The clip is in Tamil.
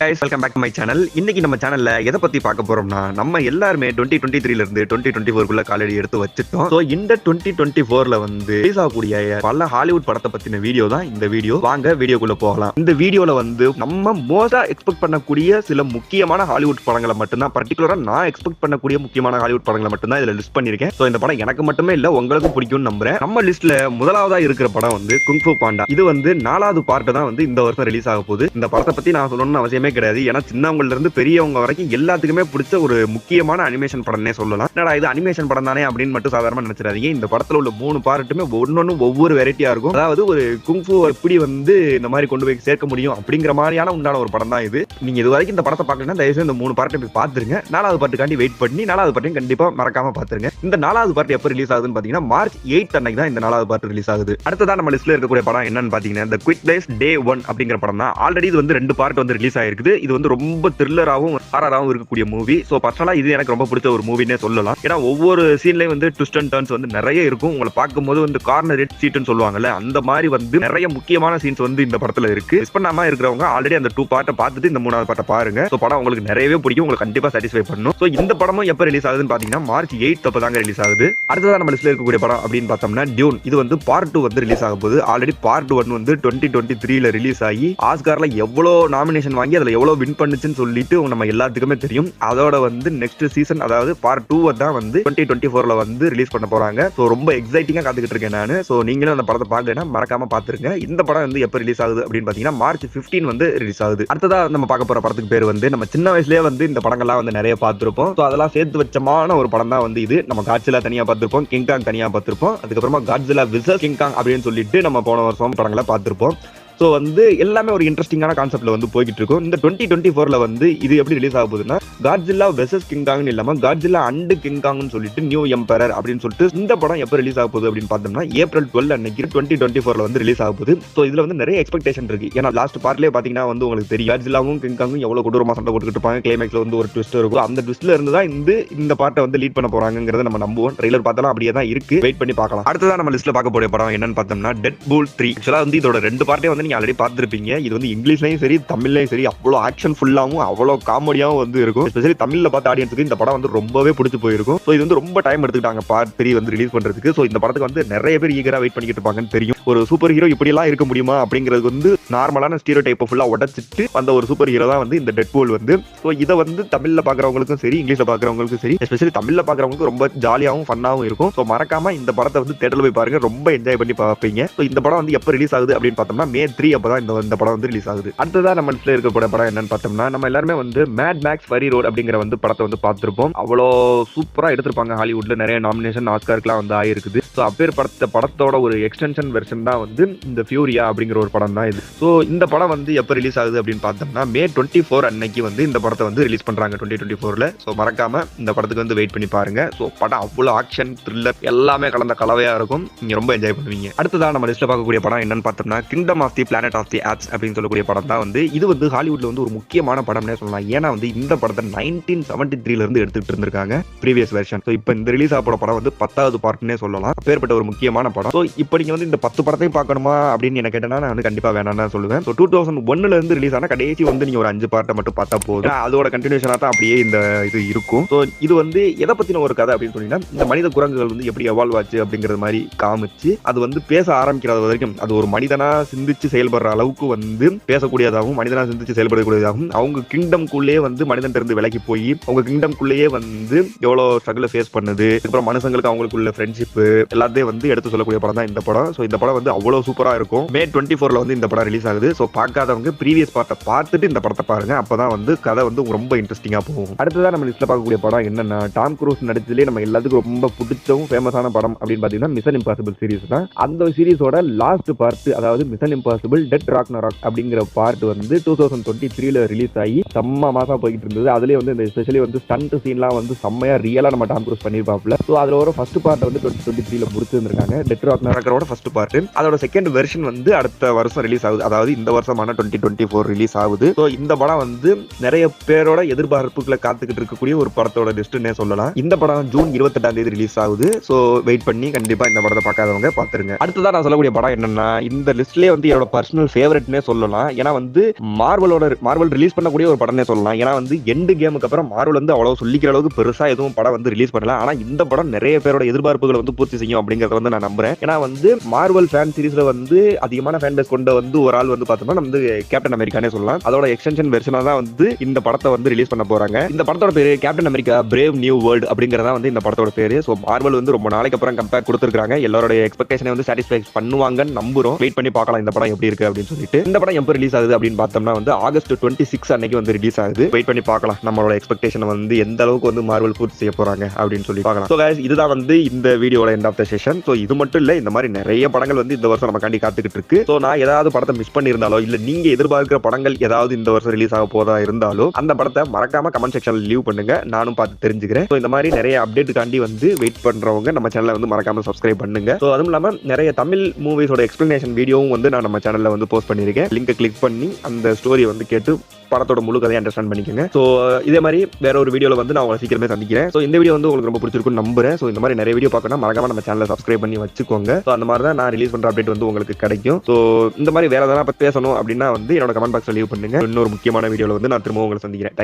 guys, welcome back to my channel. இன்னைக்கு நம்ம சேனல்ல எதை பத்தி பார்க்க போறோம்னா நம்ம எல்லாருமே 2023 ல இருந்து 2024 குள்ள காலடி எடுத்து வச்சிட்டோம். சோ இந்த 2024ல வந்து ரிலீஸ் ஆகக்கூடிய பல ஹாலிவுட் படத்தை பத்தின வீடியோ தான் இந்த வீடியோ. வாங்க வீடியோக்குள்ள போகலாம். இந்த வீடியோல வந்து நம்ம மோஸ்டா எக்ஸ்பெக்ட் பண்ணக்கூடிய சில முக்கியமான ஹாலிவுட் படங்களை மட்டும் தான், பர்టిక్యులரா நான் எக்ஸ்பெக்ட் பண்ணக்கூடிய முக்கியமான ஹாலிவுட் படங்களை மட்டும் தான் இதுல லிஸ்ட் பண்ணிருக்கேன். சோ இந்த படம் எனக்கு மட்டுமே இல்ல உங்களுக்கு பிடிக்கும்னு நம்புறேன். நம்ம லிஸ்ட்ல முதலாவதா இருக்கிற படம் வந்து குங்ஃபு பாண்டா. இது வந்து 4வது பார்ட் தான் வந்து இந்த வருஷம் ரிலீஸ் ஆக போகுது. இந்த படத்தை பத்தி நான் சொல்லணும்னு அவசியமே கிடையாது. ஏன்னா சின்னவங்கல இருந்து பெரியவங்க வரைக்கும் எல்லாத்துக்குமே பிடிச்ச ஒரு முக்கியமான அனிமேஷன் படம்னே சொல்லலாம். என்னடா இது அனிமேஷன் படம் தானே அப்படின்னு மட்டும் சாதாரணமா நினைச்சிடாதீங்க. இந்த படத்துல உள்ள 3 பார்ட்டுமே ஒன்னொன்னும் ஒவ்வொரு வெரைட்டியா இருக்கும். அதாவது ஒரு குங்ஃபு எப்படி வந்து இந்த மாதிரி கொண்டு போய் சேர்க்க முடியும் அப்படிங்கிற மாதிரியான உண்டான ஒரு படம் தான் இது. நீங்க இது வரைக்கும் இந்த படத்தை பார்க்கலன்னா தயவுசெய்து இந்த 3 பார்ட்டை போய் பாத்துருங்க. 4வது பார்ட்டுக்காண்டி வெயிட் பண்ணி 4வது பார்ட்டையும் கண்டிப்பா மறக்காம பாத்துருங்க. இந்த 4வது பார்ட் எப்ப ரிலீஸ் ஆகுதுன்னு பாத்தீங்கன்னா மார்ச் 8 அன்னைக்கு தான் இந்த 4வது பார்ட் ரிலீஸ் ஆகுது. அடுத்ததா நம்ம லிஸ்ட்ல இருக்கக்கூடிய படம் என்னன்னு பாத்தீங்கன்னா The Quiet Place Day 1 அப்படிங்கிற படம் தான். ஆல்ரெடி இது வந்து 2 பார்ட் வந்து ரிலீஸ் ஆயிருக்குது. இது வந்து ரொம்ப த்ரில்லராகவும் ஹாரராகவும் இருக்கக்கூடிய மூவி. ஸோ பர்சனலா இது எனக்கு ரொம்ப பிடிச்ச ஒரு மூவினே சொல்லலாம். ஏன்னா ஒவ்வொரு சீன்லயும் வந்து ட்விஸ்ட் அண்ட் டர்ன்ஸ் வந்து நிறைய இருக்கும். உங்களை பார்க்கும்போது வந்து கார்னர் சீட்னு சொல்லுவாங்கல்ல, அந்த மாதிரி வந்து நிறைய முக்கியமான சீன்ஸ் வந்து இந்த படத்துல இருக்கு. மிஸ் பண்ணாம இருக்கிறவங்க ஆல்ரெடி அந்த 2 பார்ட்டை பார்த்துட்டு இந்த 3வது பார்ட்டை பாருங்க. ஸோ படம் உங்களுக்கு நிறையவே பிடிக்கும், உங்களுக்கு கண்டிப்பா சாட்டிஸ்ஃபை பண்ணும். ஸோ இந்த படமும் எப்போ ரிலீஸ் ஆகுதுன்னு பாத்தீங்கன்னா மார்ச் 8 அப்பதாங்க ரிலீஸ் ஆகுது. அடுத்ததான் நம்ம லிஸ்ட்ல இருக்கக்கூடிய படம் அப்படின்னு பார்த்தோம்னா டியூன். இது வந்து பார்ட் 2 வந்து ரிலீஸ் ஆக போகுது. ஆல்ரெடி பார்ட் 1 வந்து 2023ல ரிலீஸ் ஆகி ஆஸ்கார்ல எவ்வளவு நாமினேஷன் வாங்கி அதுல எவ்வளவு வின் பண்ணுச்சுன்னு சொல்லிட்டு நம்ம எல்லாத்துக்குமே தெரியும். அதோட வந்து நெக்ஸ்ட் சீசன் அதாவது பார்ட் 2 தான் வந்து 2024ல வந்து ரிலீஸ் பண்ண போறாங்க. சோ ரொம்ப எக்ஸைட்டிங்கா காத்துக்கிட்டு இருக்கேன் நானு. சோ நீங்களும் அந்த படத்தை பார்க்கலன்னா மறக்காம பாத்துருங்க. இந்த படம் வந்து எப்ப ரிலீஸ் ஆகுது அப்படின்னு பாத்தீங்கன்னா மார்ச் 15 வந்து ரிலீஸ் ஆகுது. அடுத்ததா நம்ம பார்க்க போற படத்துக்கு பேர் வந்து நம்ம சின்ன வயசுலயே வந்து இந்த படங்கள்லாம் வந்து நிறைய பார்த்திருப்போம். சோ அதெல்லாம் சேர்த்து வச்சமான ஒரு படம் தான் வந்து இது. நம்ம காட்சிலா தனியா பார்த்திருப்போம், கிங் காங் தனியா பார்த்திருப்போம், அதுக்கப்புறமா காட்ஜிலா விசஸ் கிங் காங் அப்படின்னு சொல்லிட்டு நம்ம போன வருஷம் படங்களை பார்த்திருப்போம். ஸோ வந்து எல்லாமே ஒரு இன்ட்ரெஸ்டிங்கான கான்செப்ட்ல வந்து போய்கிட்டு இருக்கும். இந்த 2024ல வந்து இது எப்படி ரிலீஸ் ஆக போகுதுன்னா காட்ஜில்லா வெர்சஸ் கிங் காங்னு இல்லாம காட்ஜில்லா அண்ட் கிங் காங்னு சொல்லிட்டு நியூ எம்பரர் அப்படின்னு சொல்லிட்டு இந்த படம் எப்போ ரிலீஸ் ஆக போகுது அப்படின்னு பார்த்தோம்னா ஏப்ரல் 12 அன்னைக்கு 2024ல வந்து ரிலீஸ் ஆக போகுது. ஸோ இதுல வந்து நிறைய எக்ஸ்பெக்டேஷன் இருக்கு. ஏன்னா லாஸ்ட் பார்ட்லேயே பாத்தீங்கன்னா வந்து உங்களுக்கு தெரியும் காட்ஜில்லாவும் கிங் காங்கும் எவ்வளவு கொடூரமா சண்டை போட்டுக்கிட்டு இருப்பாங்க. கிளைமேக்ஸ்ல வந்து ஒரு ட்விஸ்ட் இருக்கும். அந்த ட்விஸ்ட்ல இருந்து தான் இந்த பார்ட்டை வந்து லீட் பண்ண போறாங்கிறத நம்ம நம்புவோம். ட்ரெய்லர் பார்த்தாலும் அப்படியே தான் இருக்கு. வெயிட் பண்ணி பார்க்கலாம். அடுத்ததான் நம்ம லிஸ்ட்ல பார்க்க போற படம் என்னன்னு பார்த்தோம்னா டெட்பூல் 3. ஆக்சுவலா வந்து இதோட 2 பார்ட்டே வந்து நீங்க ஆல்ரெடி பார்த்திருப்பீங்க. இது வந்து இங்கிலீஷ்லயும் சரி தமிழ்லயும் சரி அவ்வளோ ஆக்ஷன் ஃபுல்லாவும் அவ்வளோ காமெடியாவும் வந்து இருக்கும். எஸ்பெஷலி தமிழ்ல பார்த்த ஆடியன்ஸுக்கு இந்த படம் வந்து ரொம்பவே பிடிச்சி போயிருக்கும். ஸோ இது வந்து ரொம்ப டைம் எடுத்துக்கிட்டாங்க பார்ட் 3 வந்து ரிலீஸ் பண்றதுக்கு. ஸோ இந்த படத்துக்கு வந்து நிறைய பேர் ஈகரா வெயிட் பண்ணிக்கிட்டு இருப்பாங்கன்னு தெரியும். ஒரு சூப்பர் ஹீரோ இப்படி எல்லாம் இருக்க முடியுமா அப்படிங்கிறது வந்து நார்மலான ஸ்டீரியோ டைப்பை ஃபுல்லா உடைச்சிட்டு வந்த ஒரு சூப்பர் ஹீரோ தான் வந்து இந்த டெட்பூல் வந்து. ஸோ இதை வந்து தமிழ்ல பாக்குறவங்களுக்கும் சரி இங்கிலீஷ்ல பாக்குறவங்களுக்கும் சரி எஸ்பெஷலி தமிழ்ல பாக்குறவங்களுக்கு ரொம்ப ஜாலியாகவும் ஃபன்னாகவும் இருக்கும். ஸோ மறக்காம இந்த படத்தை வந்து தேட்டர்ல போய் பாருங்க, ரொம்ப என்ஜாய் பண்ணி பார்ப்பீங்க. ஸோ இந்த படம் வந்து எப்போ ரிலீஸ் ஆகுது அப்படின்னு பார்த்தோம்னா May 3 அப்பதான் இந்த படம் வந்து ரிலீஸ் ஆகுது. அடுத்ததான் நம்ம லிஸ்ட்ல இருக்கக்கூடிய படம் என்னன்னு பார்த்தோம்னா நம்ம எல்லாருமே வந்து மேட் மேக்ஸ் ஃபரி ரோட் அப்படிங்கிற வந்து படத்தை வந்து பார்த்திருப்போம். அவ்வளோ சூப்பரா எடுத்திருப்பாங்க. ஹாலிவுட்ல நிறைய நாமினேஷன் ஆஸ்கார்க்குலாம் வந்து ஆயிருக்குது. ஸோ அப்பேர் படத்தோட ஒரு எக்ஸ்டென்ஷன் வெர்ஷன் தான் வந்து இந்த ஃபியூரியா அப்படிங்கிற ஒரு படம் தான் இது. ஸோ இந்த படம் வந்து எப்போ ரிலீஸ் ஆகுது அப்படின்னு பார்த்தோம்னா May 24 அன்னைக்கு வந்து இந்த படத்தை வந்து ரிலீஸ் பண்றாங்க 2024ல. ஸோ மறக்காம இந்த படத்துக்கு வந்து வெயிட் பண்ணி பாருங்க. ஸோ படம் அவ்வளோ ஆக்ஷன் த்ரில்லர் எல்லாமே கலந்த கலவையா இருக்கும். நீங்க ரொம்ப என்ஜாய் பண்ணுவீங்க. அடுத்ததான் நம்ம லிஸ்ட்ல பார்க்கக்கூடிய படம் என்னன்னு பார்த்தோம்னா kingdom of the planet of the apes அப்படின்னு சொல்லக்கூடிய படம் தான் வந்து இது வந்து ஹாலிவுட்ல வந்து ஒரு முக்கியமான படம்னே சொல்லலாம். ஏன்னா வந்து இந்த படத்தை 1973ல இருந்து எடுத்துட்டு இருந்திருக்காங்க ப்ரீவியஸ் வெர்ஷன். ஸோ இப்போ இந்த ரிலீஸ் ஆக படம் வந்து 10வது பார்ட்னே சொல்லலாம். பேர்பட்ட ஒரு முக்கியமான படம். ஸோ இப்போ நீங்க வந்து இந்த 10 படத்தையும் பார்க்கணுமா அப்படின்னு என்ன கேட்டேன்னா நான் வந்து கண்டிப்பா வேணாம்னு தான் சொல்லுவேன். ஸோ 2001ல இருந்து ரிலீஸ் ஆனா கடைசி வந்து நீங்க ஒரு 5 பார்ட்டை மட்டும் பார்த்தா போதும். அதோட கண்டினியூஷனா தான் அப்படியே இந்த இது இருக்கும். ஸோ இது வந்து எதை பத்தின ஒரு கதை அப்படின்னு சொன்னீங்கன்னா இந்த மனித குரங்குகள் வந்து எப்படி எவால்வ் ஆச்சு அப்படிங்கிறது மாதிரி காமிச்சு அது வந்து பேச ஆரம்பிக்கிறது வரைக்கும் அது ஒரு மனிதனா சிந்திச்சு செயல்படுற அளவுக்கு வந்து பேசக்கூடியதாகவும் மனிதனா சிந்திச்சு செயல்படக்கூடியதாகவும் அவங்க கிங்டம்குள்ளேயே வந்து மனிதன் இருந்து விலகி போய் அவங்க கிங்டம்குள்ளேயே வந்து எவ்வளவு ஸ்ட்ரகிளை ஃபேஸ் பண்ணுது, அப்புறம் மனுஷங்களுக்கு அவங்களுக்குள்ள ஃப்ரெண்ட்ஷிப் எல்லாத்தையும் வந்து எடுத்து சொல்லக்கூடிய படம் தான் இந்த படம். ஸோ இந்த படம் வந்து அவ்வளவு சூப்பரா இருக்கும். May 24ல வந்து இந்த படம் ரிலீஸ் ஆகுது. ஸோ பார்க்காதவங்க ப்ரீவியஸ் பார்ட்டை பார்த்துட்டு இந்த படத்தை பாருங்க. அப்பதான் வந்து கதை வந்து ரொம்ப இன்ட்ரெஸ்டிங்கா போகும். அடுத்ததான் நம்ம லிஸ்ட்ல பார்க்கக்கூடிய படம் என்னன்னா டாம் க்ரூஸ் நடிச்சதுலேயே நம்ம எல்லாத்துக்கும் ரொம்ப பிடிச்சவும் ஃபேமஸான படம் அப்படின்னு பாத்தீங்கன்னா மிஷன் இம்பாசிபிள் சீரிஸ் தான். அந்த சீரிஸோட லாஸ்ட் பார்ட் அதாவது மிஷன் இம்பாசிபிள் டெட் ராக்னராக் அப்படிங்கிற பார்ட் வந்து 2023ல ரிலீஸ் ஆகி செம்ம மாசா போயிட்டு இருந்தது. அதுலயே வந்து இந்த எஸ்பெஷலி வந்து ஸ்டண்ட் சீன்லாம் வந்து செம்மையா ரியலா நம்ம டாம் க்ரூஸ் பண்ணிருப்பாப்ல. ஸோ அதுல ஒரு ஃபர்ஸ்ட் பார்ட் வந்து 2023ல முடிச்சிருந்திருக்காங்க டெட் ராக்னராக்கரோட ஃபர்ஸ்ட் பார்ட். சொல்லிட்டு அதோட செகண்ட் வெர்ஷன் வந்து அடுத்த வருஷம் ரிலீஸ் ஆகுது. அதாவது இந்த வருஷமான 2024 ரிலீஸ் ஆகுது. ஸோ இந்த படம் வந்து நிறைய பேரோட எதிர்பார்ப்புகளை காத்துக்கிட்டு இருக்கக்கூடிய ஒரு படத்தோட லிஸ்ட்னே சொல்லலாம். இந்த படம் ஜூன் 28 ரிலீஸ் ஆகுது. ஸோ வெயிட் பண்ணி கண்டிப்பா இந்த படத்தை பார்க்காதவங்க பார்த்துருங்க. அடுத்ததான் நான் சொல்லக்கூடிய படம் என்னன்னா, இந்த லிஸ்ட்லயே வந்து என்னோட பர்சனல் ஃபேவரட்னே சொல்லலாம். ஏன்னா வந்து மார்வல் ரிலீஸ் பண்ணக்கூடிய ஒரு படம்னே சொல்லலாம். ஏன்னா வந்து எண்டு கேமுக்கு அப்புறம் மார்வல் வந்து அவ்வளவு சொல்லிக்கிற அளவுக்கு பெருசா எதுவும் படம் வந்து ரிலீஸ் பண்ணல. ஆனா இந்த படம் நிறைய பேரோட எதிர்பார்ப்புகளை வந்து பூர்த்தி செய்யும் அப்படிங்கறத வந்து நான் நம்புறேன். ஏன்னா வந்து மார்வல் ஃபேன் சீரிஸ்ல வந்து அதிகமான ஃபேன் பேஸ் கொண்ட வந்து ஒரு ஆள் வந்து பார்த்தோம்னா நம்ம வந்து கேப்டன் அமெரிக்கானே சொல்லலாம். அதோட எக்ஸ்டென்ஷன் வெர்ஷனா தான் வந்து இந்த படத்தை வந்து ரிலீஸ் பண்ண போறாங்க. இந்த படத்தோட பேரு captain America brave new world அப்படிங்கறதா வந்து இந்த படத்தோட பேரு. ஸோ மார்வல் வந்து ரொம்ப நாளைக்கு அப்புறம் கம்பேர் கொடுத்துருக்காங்க. எல்லாரோட எக்ஸ்பெக்டேஷனை வந்து சாட்டிஸ்ஃபை பண்ணுவாங்கன்னு நம்புறோம். வெயிட் பண்ணி பார்க்கலாம் இந்த படம் எப்படி இருக்கு அப்படின்னு சொல்லிட்டு. இந்த படம் எப்போ ரிலீஸ் ஆகுது அப்படின்னு பார்த்தோம்னா வந்து ஆகஸ்ட் 26 அன்னைக்கு வந்து ரிலீஸ் ஆகுது. வெயிட் பண்ணி பார்க்கலாம் நம்மளோட எக்ஸ்பெக்டேஷன் வந்து எந்த அளவுக்கு வந்து மார்வல் பூர்த்தி செய்ய போறாங்க அப்படின்னு சொல்லி பார்க்கலாம். ஸோ கைஸ், இதுதான் வந்து இந்த வீடியோட end of the session. So இது மட்டும் இல்ல, இந்த மாதிரி நிறைய படங்கள் வந்து இந்த வருஷம் நம்ம காண்டி காத்துக்கிட்டு இருக்கு. ஸோ நான் ஏதாவது படத்தை மிஸ் பண்ணியிருந்தாலோ இல்ல நீங்க எதிர்பார்க்கிற படங்கள் ஏதாவது இந்த வருஷம் ரிலீஸ் ஆக போதா இருந்தாலோ அந்த படத்தை மறக்காம கமெண்ட் செக்ஷன்ல லீவ் பண்ணுங்க. நானும் பார்த்து தெரிஞ்சுக்கிறேன். ஸோ இந்த மாதிரி நிறைய அப்டேட் காண்டி வந்து வெயிட் பண்றவங்க நம்ம சேனலை வந்து மறக்காம சப்ஸ்கிரைப் பண்ணுங்க. ஸோ அதுவும் இல்லாம நிறைய தமிழ் மூவிஸோட எக்ஸ்பிளனேஷன் வீடியோவும் வந்து நான் நம்ம சேனல்ல வந்து போஸ்ட் பண்ணியிருக்கேன். லிங்கை கிளிக் பண்ணி அந்த ஸ்டோரி வந்து கேட்டு படத்தோட முழு கதையை அண்டர்ஸ்டாண்ட் பண்ணிக்கோங்க. ஸோ இதே மாதிரி வேற ஒரு வீடியோல வந்து நான் உங்களை சீக்கிரமே சந்திக்கிறேன். ஸோ இந்த வீடியோ வந்து உங்களுக்கு ரொம்ப பிடிச்சிருக்குன்னு நம்புறேன். ஸோ இந்த மாதிரி நிறைய வீடியோ பார்க்கணும் மறக்காம நம்ம சேனலை சப்ஸ்கிரைப் பண்ணி வச்சுக்கோங்க. ஸோ அந்த மாதிரி தான் நான் ரிலீஸ் பண்ற அப்டேட் வந்து உங்களுக்கு கிடைக்கும். ஸோ இந்த மாதிரி வேற எதனா பத்தி பேசணும் அப்படின்னா வந்து என்னோட கமெண்ட் பாக்ஸ்ல லீவ் பண்ணுங்க. இன்னொரு முக்கியமான வீடியோல வந்து நான் திரும்ப உங்களை சந்திக்கிறேன்.